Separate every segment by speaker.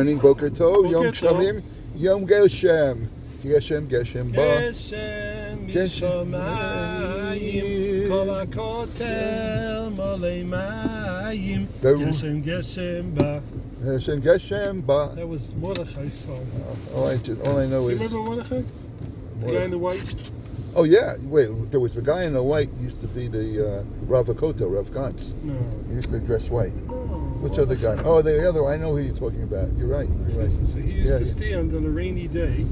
Speaker 1: morning, Boker Tov, Yom
Speaker 2: Boker Tov.
Speaker 1: Shamim, Yom Geshem. Geshem, Geshem, Ba.
Speaker 2: Geshem mishamayim, kol hakotel molei mayim. Geshem, Geshem ba.
Speaker 1: Geshem, Geshem, Ba.
Speaker 2: That was Mordechai's song.
Speaker 1: All I know
Speaker 2: You
Speaker 1: is...
Speaker 2: remember Mordechai? The guy in the white?
Speaker 1: Oh, yeah. Wait, there was the guy in the white used to be the Rav Akoto, Rav Gantz.
Speaker 2: No.
Speaker 1: He used to dress white.
Speaker 2: No.
Speaker 1: Which other guy? Oh, the other one. I know who you're talking about. You're right.
Speaker 2: So he used to stand on a rainy day.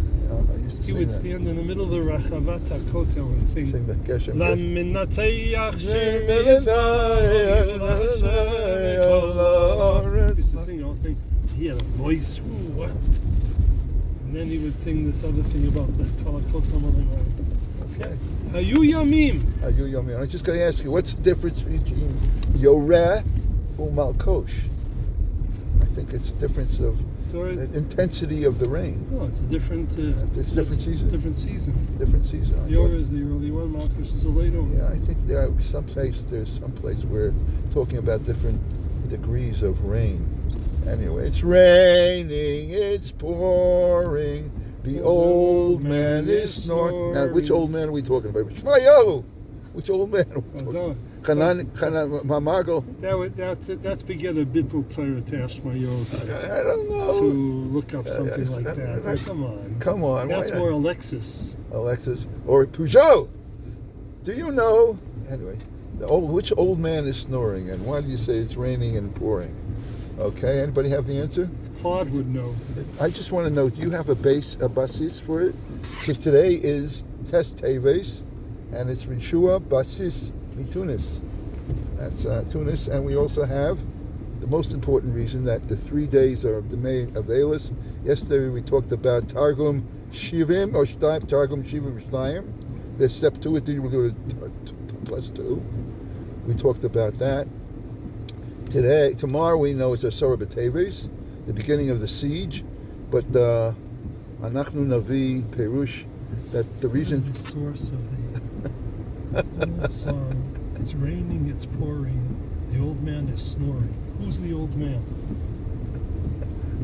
Speaker 2: He would stand in the middle of the Rachavat HaKotel and sing
Speaker 1: the Geshem.
Speaker 2: L'menatzeach Shem He used to sing the whole thing. He had a voice. Ooh, and then he would sing this other thing about the Kol HaKotel.
Speaker 1: Okay.
Speaker 2: Hayu Yamim.
Speaker 1: Hayu Yamim. I was just going to ask you, what's the difference between Yoreh and Malkosh? I think it's a difference of the intensity of the rain.
Speaker 2: No, it's a different.
Speaker 1: It's different season.
Speaker 2: Different season.
Speaker 1: Different season.
Speaker 2: Yoreh is the early one. Malkosh is the late one.
Speaker 1: Yeah, I think there's some place where talking about different degrees of rain. Anyway, it's raining, it's pouring. The old man is snoring. Now, which old man are we talking about? Shmayo! Which old man are we talking about? Chanan Mamagel.
Speaker 2: That's beginner Bittul Torah to Ashmayot.
Speaker 1: I don't know.
Speaker 2: To look up something like that. Come on. That's more Alexis.
Speaker 1: Or Peugeot. Do you know? Anyway, which old man is snoring, and why do you say it's raining and pouring? Okay, anybody have the answer?
Speaker 2: Claude would know.
Speaker 1: I just want to know, do you have a basis for it? Because today is Tes Teves, and it's Rishua Basis Mitunis. That's Tunis, and we also have the most important reason that the 3 days are the main Avelis. Yesterday we talked about Targum Shivim, or Targum Shivim Shtayim. The Septuagint will do +2. We talked about that. Tomorrow we know it's Asara B'Teves, the beginning of the siege, but Anachnu Navi Perush, that the reason...
Speaker 2: The source of the old song, it's raining, it's pouring, the old man is snoring. Who's the old man?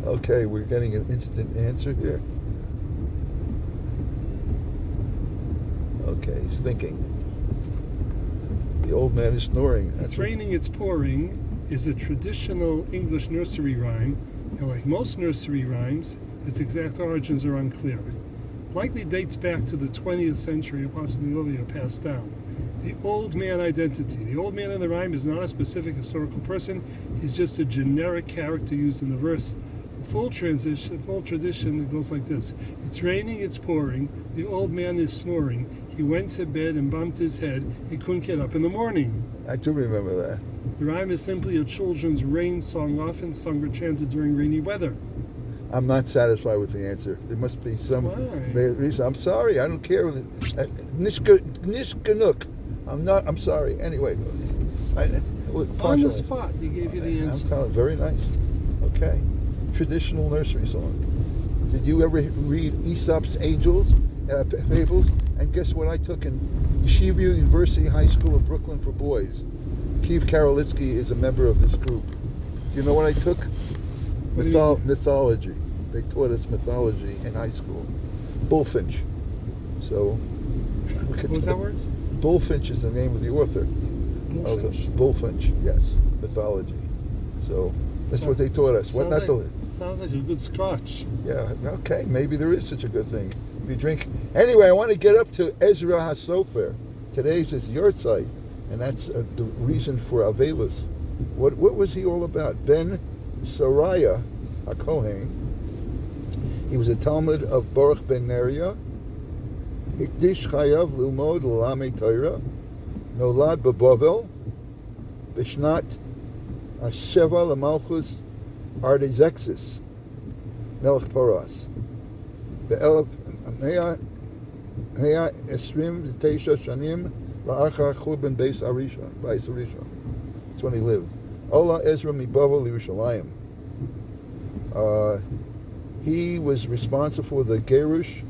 Speaker 1: Okay, we're getting an instant answer here. Okay, he's thinking. The old man is snoring.
Speaker 2: It's raining, it's pouring is a traditional English nursery rhyme, and like most nursery rhymes, its exact origins are unclear. Likely dates back to the 20th century or possibly earlier, passed down. The old man identity. The old man in the rhyme is not a specific historical person, he's just a generic character used in the verse. The full tradition, it goes like this. It's raining, it's pouring, the old man is snoring. He went to bed and bumped his head and couldn't get up in the morning.
Speaker 1: I do remember that.
Speaker 2: The rhyme is simply a children's rain song, often sung or chanted during rainy weather.
Speaker 1: I'm not satisfied with the answer. There must be some reason. I'm sorry. I don't care. Nishkanuk. I'm sorry. Anyway.
Speaker 2: On the spot, he gave you the answer.
Speaker 1: I'm telling you, very nice. Okay. Traditional nursery song. Did you ever read Aesop's Fables? And guess what I took in Yeshiva University High School of Brooklyn for boys? Keith Karolitsky is a member of this group. Do you know what I took? Mythology. They taught us mythology in high school. Bullfinch. So,
Speaker 2: what was that word?
Speaker 1: Bullfinch is the name of the author.
Speaker 2: Bullfinch.
Speaker 1: Bullfinch, yes. Mythology. So, that's what they taught us.
Speaker 2: Sounds like a good scotch.
Speaker 1: Yeah, okay. Maybe there is such a good thing. If you drink. Anyway, I want to get up to Ezra HaSofer. Today's his Yortzeit, and that's the reason for Avelis. What was he all about? Ben Sariah HaKohen. He was a Talmud of Baruch ben Neriah. Hikdish Chayav Lilmod L'Lamei Torah. Nolad B'Bavel. Bishnat Asheva L'Malchus Artaxerxes Melech Paras. Be'elef Hea Esrim T'Teisha Shanim La'achar Churban Beis Arishon. That's when he lived. Ola Ezra Mibavel Yerushalayim. He was responsible for the Gerush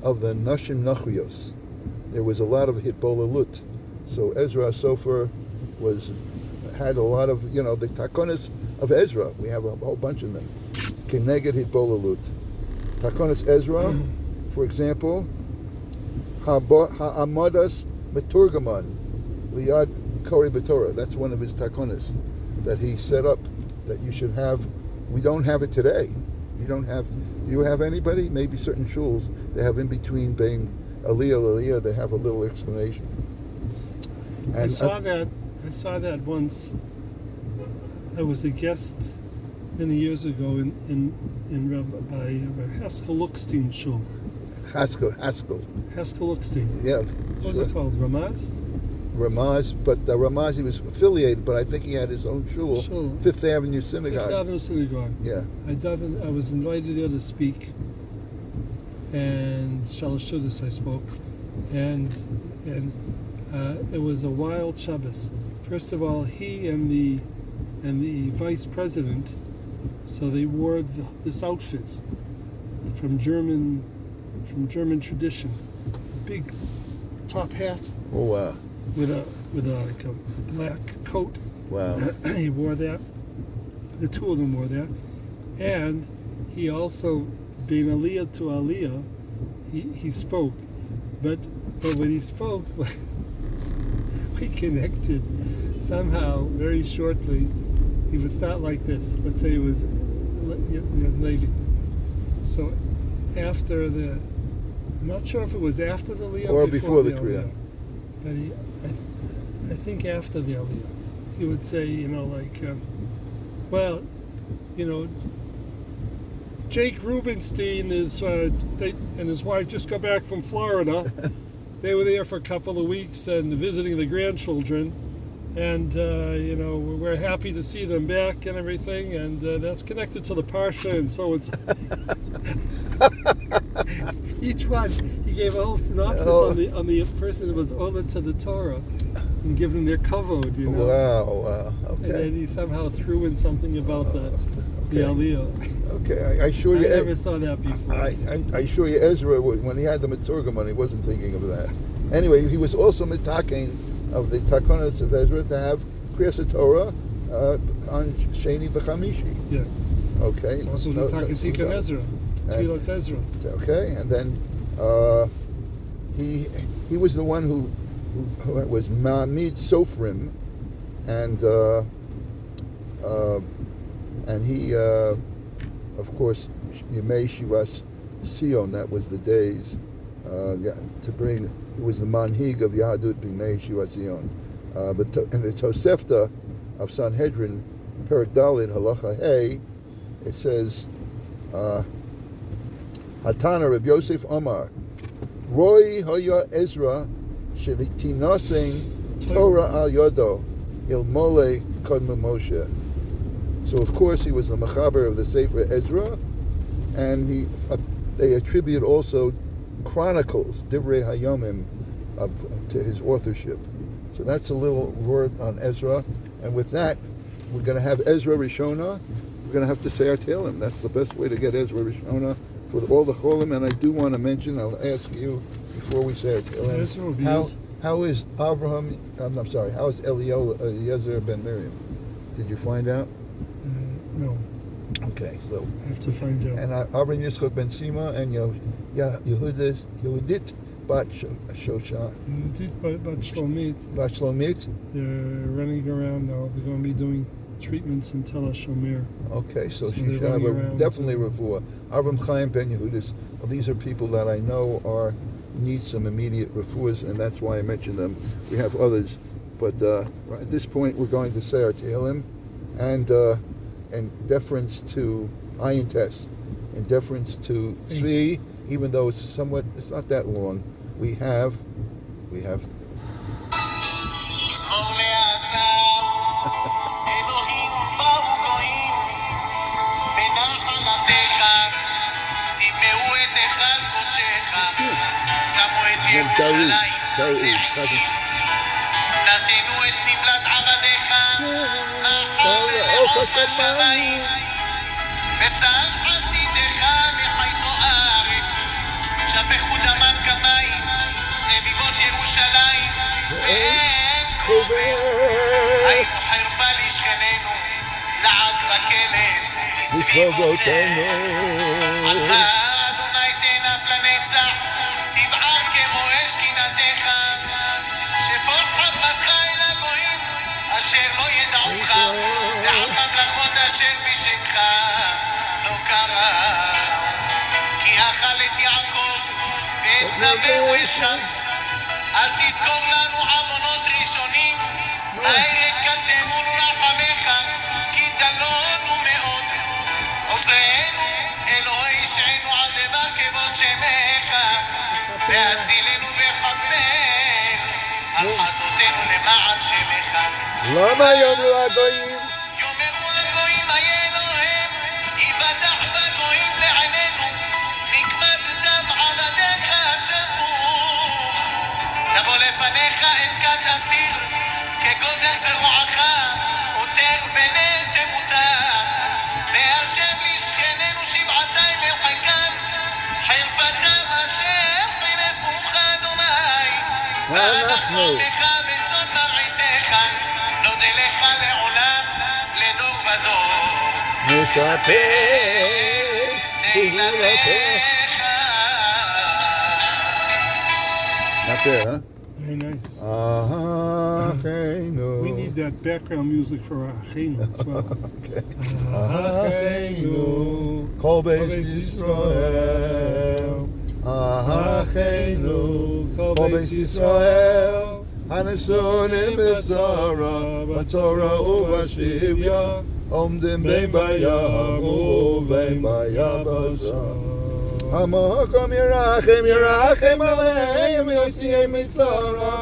Speaker 1: of the Nashim Nachrios. There was a lot of Hitbolalut. So Ezra Sofer had a lot of, the Takonis of Ezra. We have a whole bunch of them. keneged hitbolalut. Takonos Ezra, for example, ha'amadas meturgaman liad kori b'torah. That's one of his takonos that he set up that you should have. We don't have it today. You don't have. Do you have anybody? Maybe certain shuls they have in between being aliyah. They have a little explanation. And
Speaker 2: I saw that once. I was a guest many years ago in by Haskell Lookstein shul.
Speaker 1: Haskell.
Speaker 2: Haskell Lookstein.
Speaker 1: Yeah.
Speaker 2: What was it called? Ramaz?
Speaker 1: Ramaz, but Ramaz, he was affiliated, but I think he had his own shul. Fifth Avenue Synagogue.
Speaker 2: Fifth Avenue Synagogue.
Speaker 1: Yeah.
Speaker 2: I was invited there to speak, and Shalosh Shudas I spoke, and it was a wild Shabbos. First of all, he and the vice president, so they wore this outfit from German tradition, big top hat.
Speaker 1: Oh wow.
Speaker 2: With a like a black coat.
Speaker 1: Wow.
Speaker 2: He wore that. The two of them wore that, and he also, being aliyah to aliyah, he spoke, but when he spoke, we connected somehow very shortly. He would start like this. Let's say it was Levi. So after the, I'm not sure if it was after the aliyah
Speaker 1: or before the Kriya.
Speaker 2: But I think after the aliyah, he would say, well, Jake Rubenstein and his wife just got back from Florida. They were there for a couple of weeks and visiting the grandchildren, and we're happy to see them back and everything, and that's connected to the parsha and so it's. Each one, he gave a whole synopsis on the person that was Ola to the Torah and give them their kavod,
Speaker 1: Wow, okay.
Speaker 2: And then he somehow threw in something about the aliyah.
Speaker 1: Okay, I assure you.
Speaker 2: I never saw that before.
Speaker 1: I assure you, Ezra, when he had the Meturgamon, he wasn't thinking of that. Anyway, he was also mitakein of the takonos of Ezra to have Kriyas Torah on Sheni v'Chamishi.
Speaker 2: Yeah.
Speaker 1: Okay.
Speaker 2: It's also mitakein Tikkun Ezra. Tfilas Ezra.
Speaker 1: Okay, and then he was the one who was Ma'amid Sofrim, and he of course Yemei Shivas Sion, that was the days to bring. He was the manhig of Yahadut B'Yemei Shivas Sion. But in the Tosefta of Sanhedrin, Perek Daled Halacha Hey, it says. Hatana Reb Yosef Omar, Roy Hoya Ezra Shelitinasing Torah al Yodo Ilmole Kodma Moshe. So of course he was the mechaber of the Sefer Ezra, and they attribute also chronicles Divrei Hayomim to his authorship. So that's a little word on Ezra, and with that we're going to have Ezra Rishona. We're going to have to say our Tehillim. That's the best way to get Ezra Rishona. With all the cholim, and I do want to mention, I'll ask you before we say it, how is Avraham, I'm sorry, how is Eliezer ben Miriam? Did you find out?
Speaker 2: No.
Speaker 1: Okay, so.
Speaker 2: I have to find out.
Speaker 1: And Avraham Yitzchak ben Sima and Yehudit bat Shosha.
Speaker 2: Yehudit bat Shlomit.
Speaker 1: Bat Shlomit?
Speaker 2: They're running around now. They're going to be doing treatments in Tel HaShomer.
Speaker 1: Okay, so she should have definitely refuah. Avram Chaim ben Yehudis. Well, these are people that I know need some immediate refuahs, and that's why I mentioned them. We have others, but at this point we're going to say our Tehillim, and deference to Ayin Test, and deference to Tzvi, even though it's not that long. We have.
Speaker 3: נתנו את נבלת עבדיך מאכל לעוף השמיים ושא חסידיך לחיתו הארץ שפכו דמם כמים סביבות ירושלים ואין קובר היינו חרפה לשכנינו לעג וקלס
Speaker 1: בסביבותינו.
Speaker 3: עתה אדוני תנף לנצח, תבער כמו אש קנאתך, שפוך חמתך אל הגויים, אשר לא ידעוך, ועל ממלכות אשר בשמך לא קראו. כי אכל את יעקב ואת נווהו אשם, אל תזכור לנו עוונות ראשונים, מהר יקדמונו רחמך, כי דלונו מאוד. עוזרנו אלוהי ישענו על דבר כבוד שמך, והצילנו וכפר על חטאותינו למען שמך.
Speaker 1: למה יאמרו הגויים?
Speaker 3: יאמרו הגויים היה אלוהים, יבטח בגויים לעינינו, נקמת דם עבדיך השפוך. תבוא לפניך ענקת אסיר, כגודל זרועך, עוטר בני תמותה. והשב לשכננו שבעתיים אל חיקם, חרפתם אשר חרפוך אדוני. ואנחנו בך וצאן מרעיתך, נודה לך לעולם, לדור ודור.
Speaker 1: נספר
Speaker 3: תהילתך.
Speaker 1: Not bad, huh?
Speaker 2: Very nice.
Speaker 1: Acheinu.
Speaker 2: We need that background music for our Achenu as well.
Speaker 1: Okay.
Speaker 2: Achenu.
Speaker 1: Kol Beis Yisrael. Acheinu.
Speaker 2: Kol
Speaker 1: Beis Yisrael. Hanesonim b'tzara, b'tzara u'b'shivya, omdim bein bayam u'bein bayabasa. Hamakom yirachem, yirachem aleim, yotziei mitzara,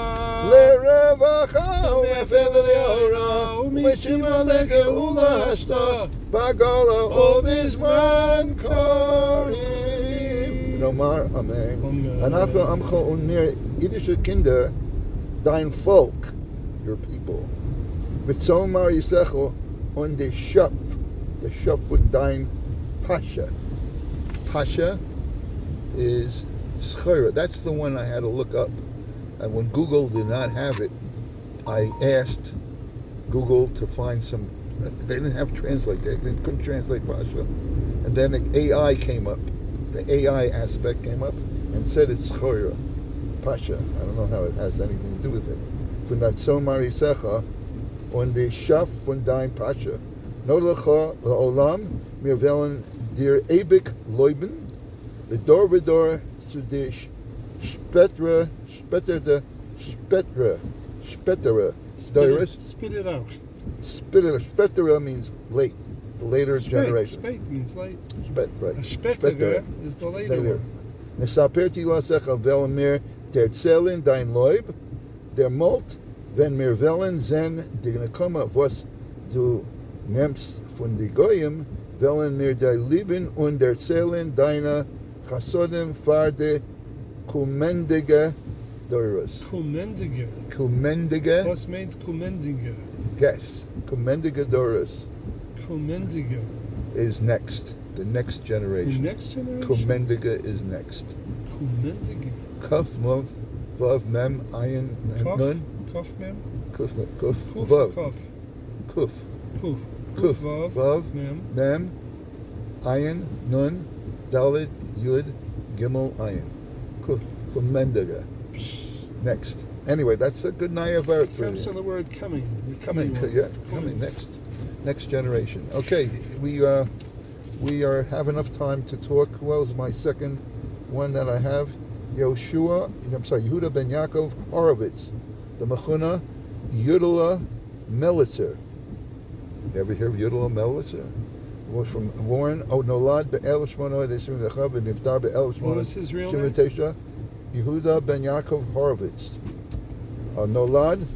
Speaker 1: lerevacha u'efel le'ora, u'mishima le'geula hashta, b'gala u'vizman korim. Nomar, amen. Anacha amcha unir idische Kinder, dein Volk, your people. Mit Somar Yisecho on the Shuf von dein Pasha. Pasha is Schora. That's the one I had to look up. And when Google did not have it, I asked Google to find some. They didn't have translate. They couldn't translate Pasha. And then the AI came up. The AI aspect came up and said it's Schora. Pasha. I don't know how it has anything to do with it. Von der Zomar Yisecha on the Shaf von dein Pasha. No lecha leolam mir wellen dir ewig leuben. The door vidor zu dir spettere doris.
Speaker 2: Spit it out.
Speaker 1: Spettere means late. The later generation.
Speaker 2: Spet means late.
Speaker 1: Spet, right.
Speaker 2: A spettere is the later one.
Speaker 1: Nesaperti lasecha wellen mir der Zellen dein Leib, der Molt, wenn mir wellen zen die Nekoma, was du nimmst von die Goyim, wellen mir der Lieben und der Zellen deiner Chasodim farde kumendige Doros. Kumendige.
Speaker 2: Was meint kumendige?
Speaker 1: Guess. Kumendige Doros
Speaker 2: Kumendige.
Speaker 1: is next. The next
Speaker 2: The
Speaker 1: generation.
Speaker 2: next generation?
Speaker 1: Kumendige is next.
Speaker 2: Kumendige.
Speaker 1: Kuf, Mov, Vav, Mem, Ayin,
Speaker 2: Kuf?
Speaker 1: Nun.
Speaker 2: Kuf, mem?
Speaker 1: Kuf,
Speaker 2: Kuf,
Speaker 1: Vav.
Speaker 2: kuf.
Speaker 1: Kuf,
Speaker 2: Kuf.
Speaker 1: Kuf,
Speaker 2: Vav,
Speaker 1: Vav,
Speaker 2: mem.
Speaker 1: Mem, Ayin, Nun, Dalet, Yud, Gimel, Ayin. Kuf, Kumendiga. Next. Anyway, that's a good Naya Vart for
Speaker 2: Comes from
Speaker 1: you.
Speaker 2: the word coming. The coming one.
Speaker 1: Yeah, coming next. Next generation. Okay, we have enough time to talk. Who else is my second one that I have? Yehuda ben Yaakov Horovitz, the Mechuna Yudala Melitzer. You ever hear of Yudala Melitzer? Was from Warren Nolad be'el Shmono Desim Lechav Niftar be'el
Speaker 2: What
Speaker 1: Shmono
Speaker 2: was his real name?
Speaker 1: Shemitesha. Yehuda ben Yaakov Horovitz. Nolad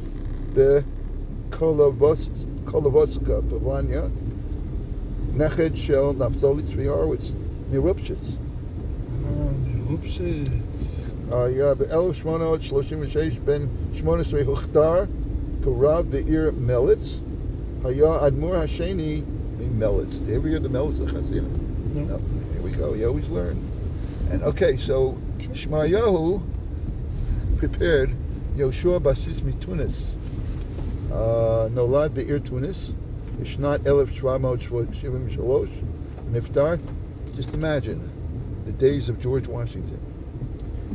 Speaker 1: be'Kolovoska Pavanya. Neched Shel Naftali Tzvi Horowitz Mirupshitz.
Speaker 2: Upshits.
Speaker 1: ב-1836 בן 18 הוכתר כרב בעיר מליץ, היה אדמו"ר השני ממליץ. Did you ever hear the Melitz of Hasidim? No. Here we go. You always learn. And okay, so Shmayahu prepared Yoshua Basis Mitunis. Nolad Be'ir Tunis. בשנת 1773, נפטר, just imagine, the days of George Washington.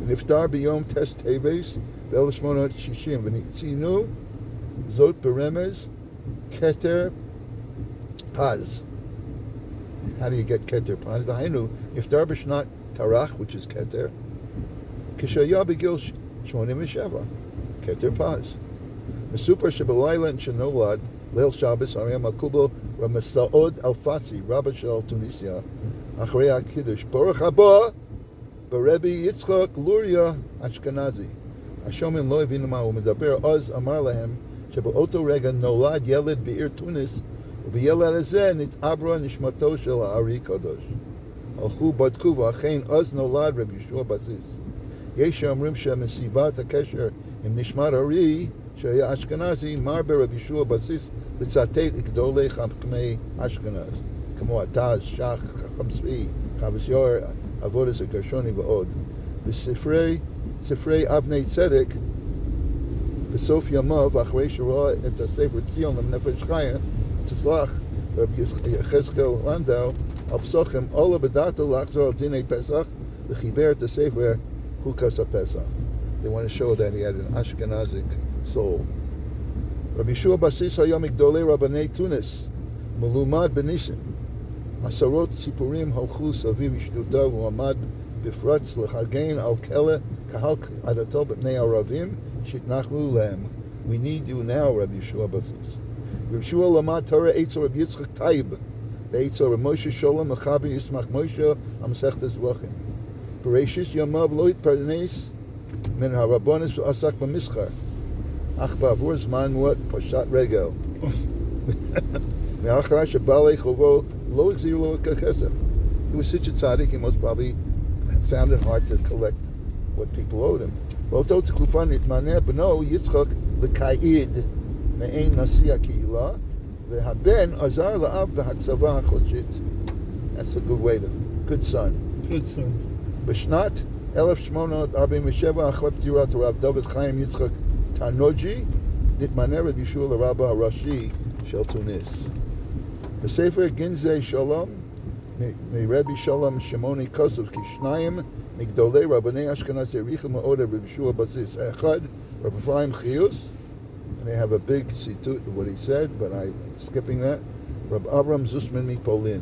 Speaker 1: נפטר ביום טס טייבס ב-1860, וציינו זאת ברמז כתר פז. How do you get כתר פז? דהיינו, נפטר בשנת תרח, which is כתר, כשהיה בגיל 87, כתר פז. מסופר שבלילה שנולד, ליל שבס, הרי מקובל רמסעוד אלפסי, רבא של טוניסיה, אחרי הקידוש, ברוך הבא ברבי יצחק לוריה אשכנזי. השומעים לא הבינו מה הוא מדבר, אז אמר להם שבאותו רגע נולד ילד בעיר טוניס, ובילד הזה נתעברה נשמתו של הארי קדוש. הלכו בדקו ואכן אז נולד רבי ישוע בסיס. יש שאומרים שמסיבת הקשר עם נשמת הארי שהיה אשכנזי, מר ברבי ישוע בסיס לצטט גדולי חכמי אשכנז, כמו התז, שח, חכם צבי, חבס יאור, עבודת הגרשוני ועוד. בספרי אבני צדק, בסוף ימיו, אחרי שראה את הספר ציון לנפש חיה, תסלח, רבי יחזקאל לנדאו, על פסוחים, עולה בדעתו לחזור על דיני פסח, וחיבר את הספר חוקת הפסח. They want to show that he had an Ashkenazic soul. רבי ישוע בסיס היה מגדולי רבני תוניס, מלומד בניסים. עשרות סיפורים הלכו סביב אישתותיו, והוא עמד בפרץ לחגן על קהל עדתו בפני ערבים שהתנחלו להם. We need you now, רבי ישוע בסיס. רבי ישוע למד תורה אצל רבי יצחק טייב, ואצל רבי משה שולם מחבר ישמח משה המסכת זבחים. בראשית ימיו לא התפרנס מן הרבנוס ועסק במסחר, אך בעבור זמן מועט פשט רגל. מאחר שבעלי חובו לא החזירו לו את הכסף. He was such a tzaddik, he most probably found it hard to collect what people owed him. באותו תקופה נתמנה בנו יצחק לקאיד מעין נשיא הקהילה, והבן עזר לאב בהקצבה החודשית. That's a good way to, good son.
Speaker 2: Good son.
Speaker 1: בשנת 1847, אחרי פטירת הרב דוד חיים יצחק טרנוג'י, נתמנה רבי ישוע לרבה הראשי של טוניס. בספר גנזי שלום, מרבי שלום שמעוני כוסף, כי שניים מגדולי רבני אשכנז העריכו מאוד את רבי ישוע בסיס. אחד, רבי אפרים חיוס, and I have a big citat of what he said, but I'm skipping that. רבי אברהם זוסמן מפולין.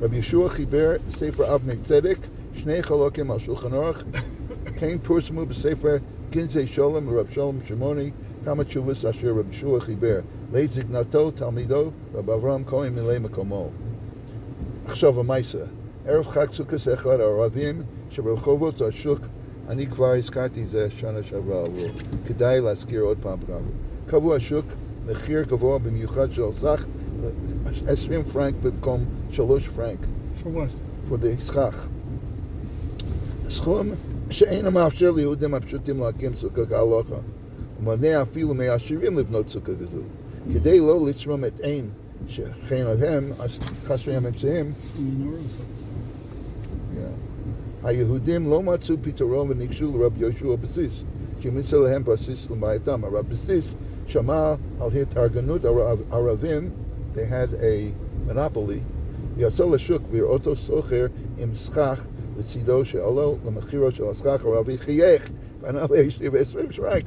Speaker 1: רבי ישוע חיבר ספר אבני צדק, שני חלקים על שולחן אורך, כן פורסמו בספר גנזי שלום ורב שלום שמעוני, כמה תשובות אשר רבי ישוע חיבר. לעת זקנתו תלמידו, רבי אברהם כהן מילא מקומו. עכשיו המייסה, ערב חג סוכות אחד הערבים שברחובות השוק, אני כבר הזכרתי זה שנה שעברה, אבל כדאי להזכיר עוד פעם. קבוע השוק, מחיר גבוה במיוחד של סך 20 פרנק במקום 3 פרנק.
Speaker 2: For what?
Speaker 1: For the סכך. סכום שאינו מאפשר ליהודים הפשוטים להקים סוכה כהלכה, ומונע אפילו מהעשירים לבנות סוכה כזו. כדי לא לצרום את עין שכן הם, אז חסרי המציעים, היהודים לא מצאו פתרון וניגשו לרבי יהושע בסיס, שהמיסה להם בסיס לבעייתם. הרב בסיס שמע על התארגנות ערבים, they had a monopoly, יצא לשוק בראותו סוחר עם סכך לצידו שעלו למחירו של הסכך, הערבי חייך, וענה ב-20 שרק.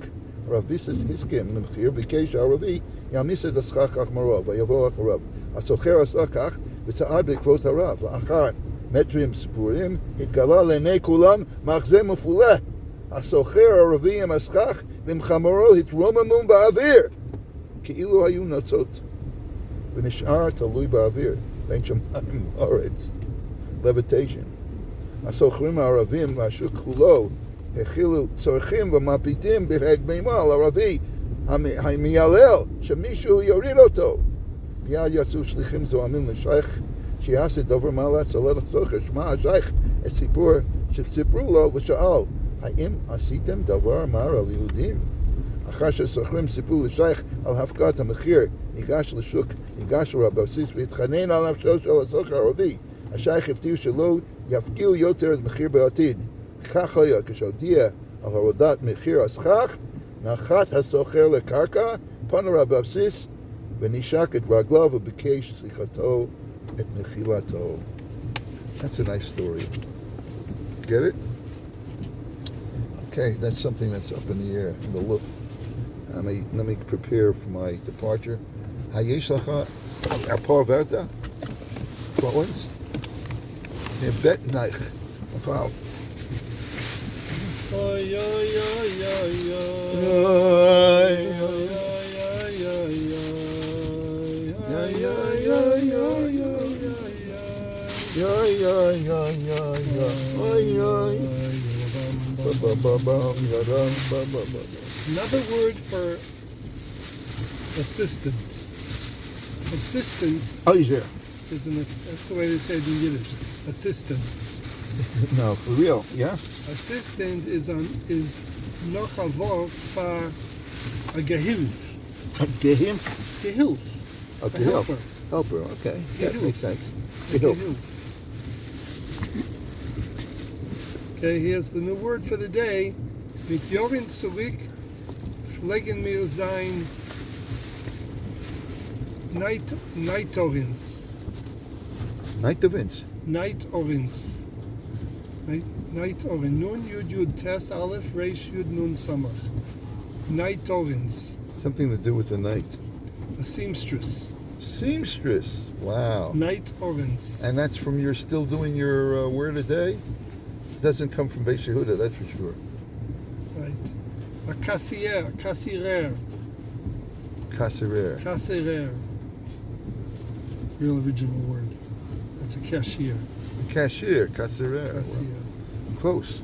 Speaker 1: הרב ביסס הסכים למחיר, ביקש הערבי יעמיס את הסכך אחמרו ויבוא אחריו. הסוחר עשה כך וצעד בעקבות הרב. לאחר מטרים ספורים התגלה לעיני כולם מחזה מפולה. הסוחר הערבי עם הסכך ועם חמורו התרוממו באוויר כאילו היו נוצות, ונשאר תלוי באוויר בין שמיים לארץ. levitation. הסוחרים הערבים והשוק כולו החילו צורכים ומפיתים ברד מימה על ערבי המיילל שמישהו יוריד אותו. מיד יצאו שליחים זועמים לשייך שיעשה דבר מה להצלת הסוחר. שמע השייך את סיפור שסיפרו לו ושאל, האם עשיתם דבר מר על יהודים? אחר שהסוחרים סיפרו לשייך על הפקעת המחיר, ניגש לשוק, ניגש לרב בסיס והתחנן על נפשו של הסוחר הערבי. השייך הבטיח שלא יפקיעו יותר את מחיר בעתיד. כך היה, כשהודיע על הורדת מחיר הסכך, נחת הסוחר לקרקע, פנה רב בסיס ונשק את רגליו וביקש סליחתו את מחילתו. That's a nice story. Get it? Okay, that's something that's up in the air, in the luft. Let me prepare for my departure. Hayesh lacha apar verta? What ones? Bet naich. Afal.
Speaker 2: Ay, ay, ay, ay, Another word for assistant. Assistant is that's the way they say it in Yiddish. Assistant.
Speaker 1: No, for real, yeah?
Speaker 2: Assistant is noch a word for a gehilf.
Speaker 1: A gehilf?
Speaker 2: Gehilf.
Speaker 1: A helper. Helper, okay. That makes sense. Gehilf.
Speaker 2: Okay, here's the new word for the day. Mit Jorin zurück pflegen wir sein Nightorins.
Speaker 1: Nightorins.
Speaker 2: Nightorins. Nightorin. Nun Yud Yud Tes Aleph Reish Yud Nun Samach. Nightorins.
Speaker 1: Something to do with the night.
Speaker 2: A seamstress.
Speaker 1: Seamstress. Wow.
Speaker 2: Nightorins.
Speaker 1: And that's from you're still doing your word a day? Doesn't come from Beis Yehuda, that's for sure.
Speaker 2: Right. A cassier. Cassirer.
Speaker 1: Kasserer.
Speaker 2: Cassirer. Real original word. That's a cashier.
Speaker 1: Cashier. Kasserer.
Speaker 2: Cashier.
Speaker 1: Well, close.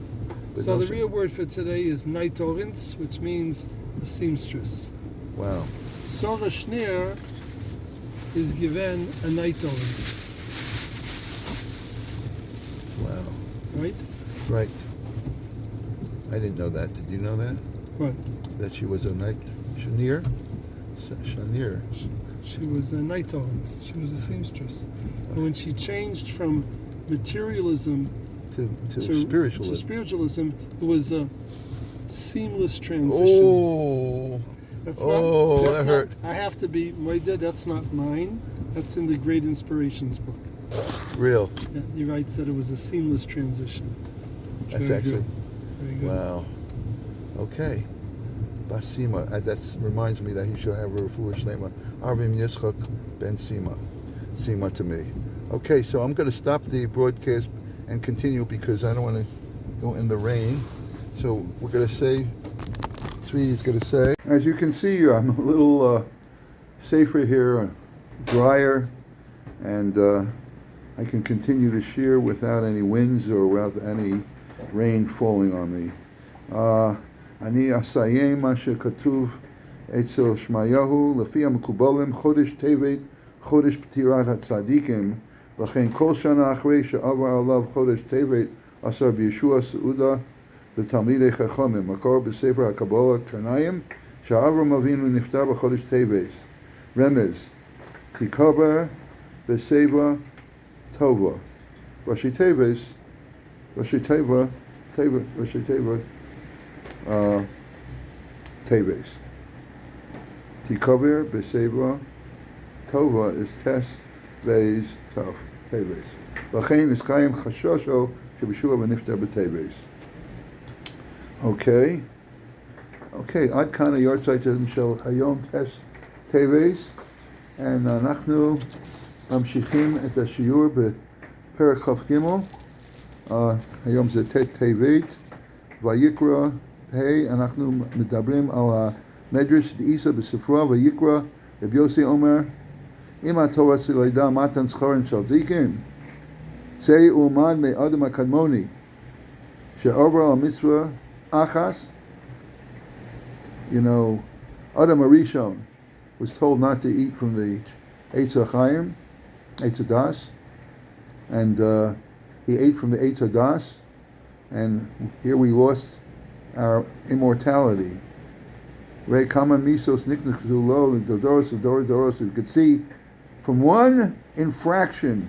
Speaker 1: But
Speaker 2: So
Speaker 1: no
Speaker 2: the real word for today is Nightorins, which means a seamstress.
Speaker 1: Wow.
Speaker 2: Sora Schneer is given a Nightorins.
Speaker 1: Wow.
Speaker 2: Right?
Speaker 1: Right. I didn't know that. Did you know that?
Speaker 2: What?
Speaker 1: That she was a night Shanir? Shanir.
Speaker 2: She was a Nightorins. She was a seamstress. And when she changed from materialism
Speaker 1: To spiritualism.
Speaker 2: to spiritualism, it was a seamless transition.
Speaker 1: Oh.
Speaker 2: That's
Speaker 1: that hurt.
Speaker 2: I have to be Moida, that's not mine. That's in the Great Inspirations book.
Speaker 1: Real.
Speaker 2: Yeah, he writes that it was a seamless transition.
Speaker 1: That's
Speaker 2: Very
Speaker 1: actually.
Speaker 2: good. Very good.
Speaker 1: Wow. Okay. Basima. That reminds me that he should have a refuah shlema. Arvim Yitzchak ben Sima. Sima to me. Okay, so I'm going to stop the broadcast and continue because I don't want to go in the rain. So we're going to say, Sweetie's going to say. As you can see, I'm a little safer here, drier, and I can continue the shear without any winds or without any rain falling on me. אני אסיים מה שכתוב אצל שמעיהו, לפי המקובלים, חודש טבת, חודש פטירת הצדיקים, לכן כל שנה אחרי שעבר עליו חודש טבת, עשר בישוע סעודה לתלמידי חכמים. מקור בספר הקבלה קרניים, שאברהם אבינו נפטר בחודש טבת. רמז, כי קבר בשיבה טובה. ראשי טבת, Teves. Tikover Beseva Tova is Tes Beis Tov. Teves. Lachain is Chaim Chashosho Shebishua Benifter Beteves. Okay. עד כאן היורצייט של היום טס טייבס, ואנחנו ממשיכים את השיעור בפרק כ"ג. היום זה ט' טבת, ויקרא ה'. אנחנו מדברים על המדרש דאיסא בספרו, ויקרא רבי יוסי אומר, אם התורה סלידה מתן זכרים של זקן, צא ולמד מאדם הקדמוני שעובר על מצווה אחס. You know, Adam Arishon was told not to eat from the Eitz HaChaim, Eitz HaDas, and he ate from the Eitz HaDas, and here we lost our immortality. Re kama misos niknachzu lo l'doros doros. You could see from one infraction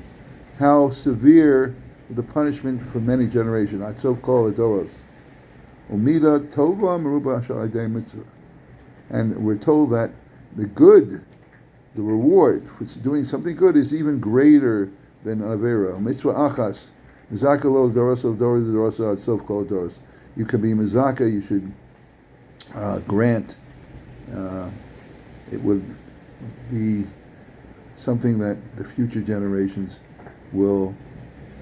Speaker 1: how severe the punishment for many generations. Atzov kol adoros. Umida tova meruba shal adei mitzvah. And we're told that the good the reward for doing something good is even greater than avera. Mitzvah achas, mizaka lo doros of doros ad sof kol doros. You can be mizaka. You should grant. It would be something that the future generations will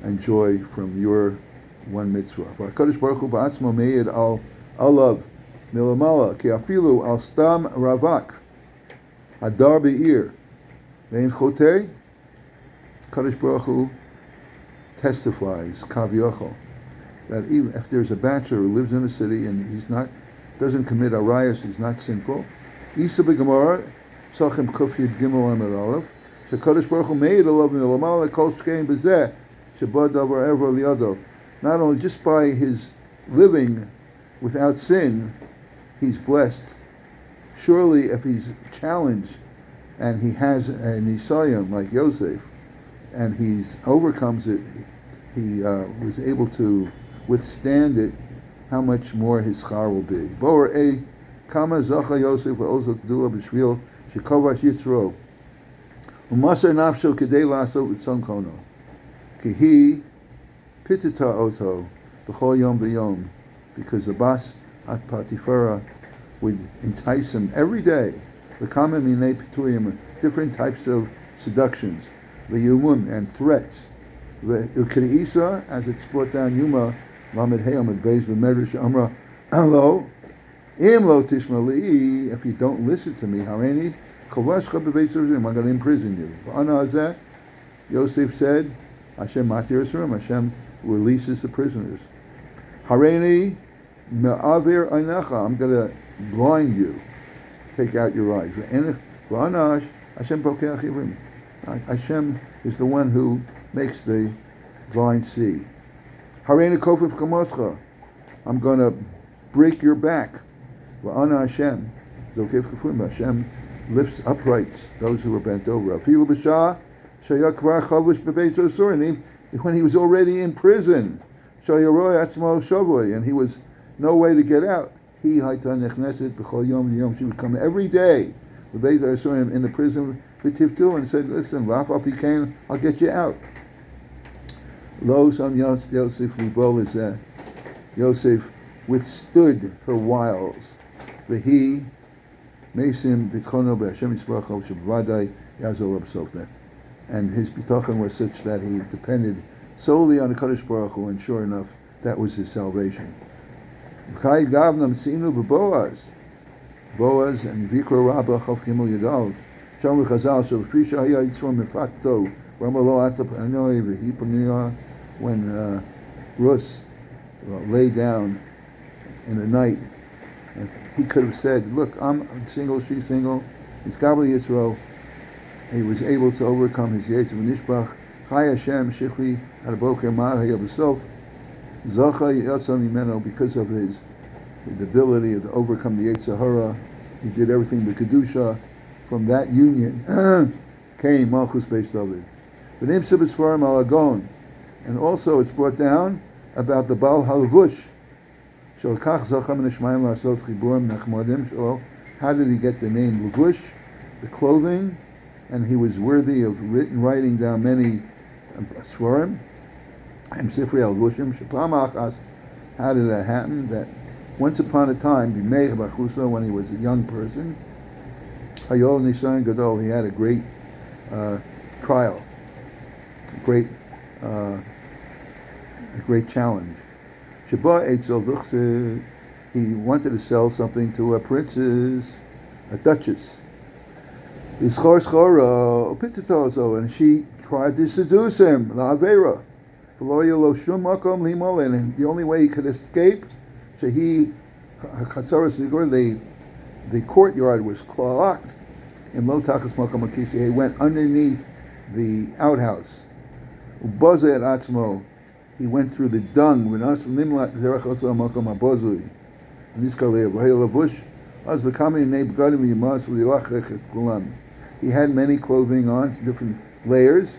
Speaker 1: enjoy from your one mitzvah. Hakadosh Baruch Hu ba'atzmo meid al alav milamala ki afilu al stam ravak hadar be'ir ve'in chotei. Hakadosh Baruch Hu testifies kaviyachol that even if there's a bachelor who lives in a city and doesn't commit arayos, he's not sinful. Isa b'gemara Psachim Kuf Yud Gimel Amud Aleph. Shekadosh Baruch Hu made alav milamala kol shkein b'zeh sheba davar ever liado. Not only just by his living without sin, he's blessed. Surely, if he's challenged and he has an Isayim like Yosef, and he overcomes it, he was able to withstand it. How much more his schar will be? Boer a kama zacha Yosef la'ozot gedula b'shvil shekavash yitzro u'masar nafsho kedei la'asot v'tzon kono kihi pitita oto b'chol yom v'yom, because the bas at Patifara would entice him every day. The kama minei pituyim, different types of seductions, v'yumum, and threats. V'ilkirisa, as it's brought down Yuma Lamed Hayom at Beis v'Medrash Amra Lo Im Lo Tishma Li, if you don't listen to me, Hareini Kovashcha b'Beis Yerushim, I'm going to imprison you. V'ana hazeh, Yosef said, Hashem matir Yisrael, Hashem releases the prisoners. Hareini me'avir einecha, I'm going to blind you, take out your eyes. V'ana Hashem pokeach ivrim, Hashem is the one who makes the blind see. Hareini kofif kamoscha, I'm going to break your back. V'ana Hashem, zokef kafum, Hashem lifts uprights those who are bent over. Afilu b'shah shaya kvar chalvish b'beis asurim, when he was already in prison, shaya roy atzmo shavoi, and he was no way to get out. He hayta nechneset b'chol yom yom, she would come every day b'beis asurim in the prison v'tiftu, and said, listen, v'af al pikein, I'll get you out. Lo sam Yosef libol is Yosef withstood her wiles. V'hi mesim bitchono b'Hashem yisbarach shebvadai yazol absof. And his bitachon was such that he depended solely on the Kadosh Baruch Hu, and sure enough, that was his salvation. V'chai gavnam sinu b'Boaz, Boaz and Vikra Rabbah Chav Gimel Yadal. Shalom Chazal shel Frisha Haya Yitzro Mefakto Ramalo Atap Anoi v'Hipaniyah, when Rus lay down in the night, and he could have said, look, I'm single, she's single, it's Gabal Yisro. He was able to overcome his Yetzer V'Nishbach. Chai Hashem Shichri Haraboker Ma'ahaya B'Sof Zacha Yatsa Mimeno, because of the ability to overcome the Yetzer Hara. He did everything with Kedusha. From that union came Malchus Beis David. V'Nimsa B'Sfarim Alagon, and also it's brought down about the Baal Halvush. How did he get the name Levush, the clothing? And he was worthy of writing down many Sfarim. And Sifrei Al-Vushim. How did that happen? That once upon a time, when he was a young person, Hayol Nisan Gadol, he had a great trial, a great challenge. Sheba Eitzel Duchse, he wanted to sell something to a princess, a duchess. And she tried to seduce him, La Avera. And the only way he could escape, so the courtyard was locked in Lo Tachas Makam Akisi. He went underneath the outhouse. Ubaza at Atzmo, he went through the dung. He had many clothing on, different layers,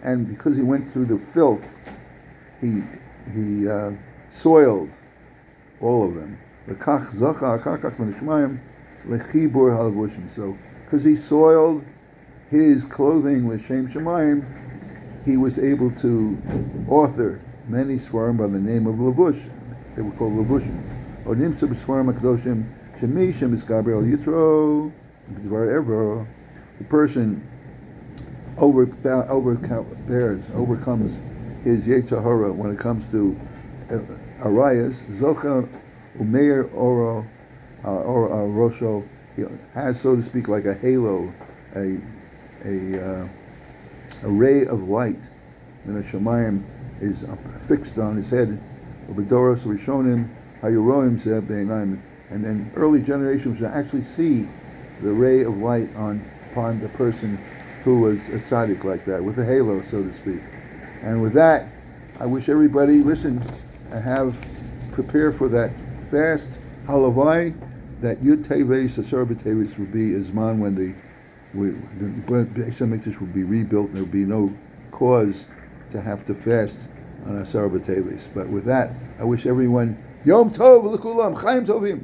Speaker 1: and because he went through the filth, he soiled all of them. So, because he soiled his clothing l'shem shemayim, he was able to author many svarim by the name of Levush. They were called Levushim. Onimsa b'svarim hakadoshim shemi shemiskaber al yitro b'dvar evro. The person overcomes his Yetzer Hara when it comes to arayas. Zocha umeir oro rosho. He has, so to speak, like a halo, a ray of light. And the Shemayim is fixed on his head. Ubedoros rishonim hayuroim zeh beinayim. And then early generations would actually see the ray of light upon the person who was a tzaddik like that, with a halo, so to speak. And with that, I wish everybody, listen, and prepare for that fast halavai, that Yud Teves, Asar B'Teves will be Izman when the Beis HaMikdash will be rebuilt, and there will be no cause to have to fast on Asar B'Teves. But with that, I wish everyone Yom Tov L'Kulam, Chaim Tovim.